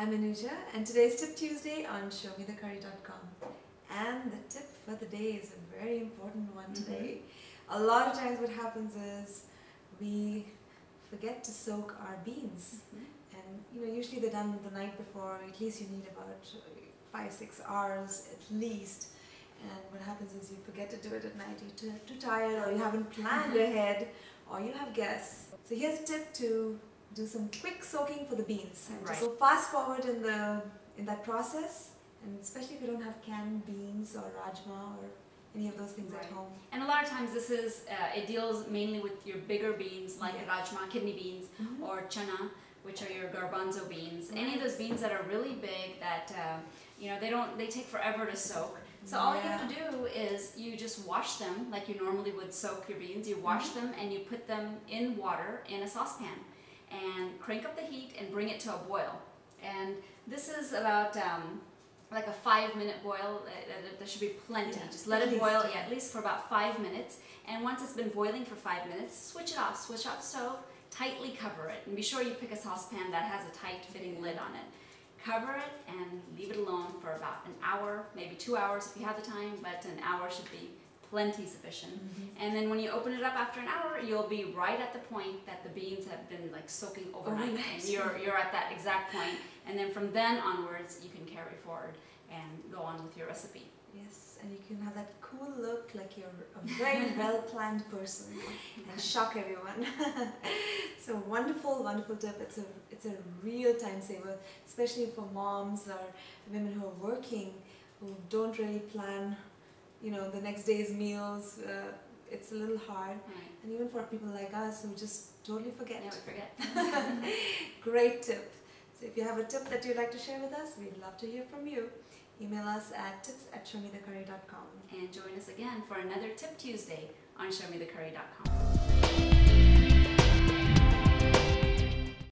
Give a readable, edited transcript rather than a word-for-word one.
I'm Anuja, and today's Tip Tuesday on ShowMeTheCurry.com. And the tip for the day is a very important one today. A lot of times what happens is we forget to soak our beans. And usually they're done the night before. At least you need about 5-6 hours at least. And what happens is you forget to do it at night. You're too tired, or you haven't planned ahead, or you have guests. So here's a tip to do some quick soaking for the beans. Right. So fast forward in that process, and especially if you don't have canned beans or rajma or any of those things at home. And a lot of times this is, it deals mainly with your bigger beans like rajma, kidney beans, or chana, which are your garbanzo beans. Any of those beans that are really big that, they take forever to soak. So all you have to do is you just wash them like you normally would soak your beans. You wash them and you put them in water in a saucepan and crank up the heat and bring it to a boil. And this is about like a 5-minute boil. There should be plenty. Just let it boil at least for about 5 minutes. And once it's been boiling for 5 minutes, switch it off. Switch off the stove, tightly cover it. And be sure you pick a saucepan that has a tight fitting lid on it. Cover it and leave it alone for about an hour, maybe 2 hours if you have the time, but an hour should be plenty sufficient. And then when you open it up after an hour, you'll be right at the point that the beans have been like soaking overnight. And you're at that exact point. And then from then onwards, you can carry forward and go on with your recipe. Yes, and you can have that cool look like you're a very well-planned person and shock everyone. So wonderful, wonderful tip. It's a real time saver, especially for moms or women who are working, who don't really plan, the next day's meals. It's a little hard. And even for people like us who just totally forget. Yeah, we forget. Great tip. So if you have a tip that you'd like to share with us, we'd love to hear from you. Email us at tips@ShowMeTheCurry.com. And join us again for another Tip Tuesday on ShowMeTheCurry.com.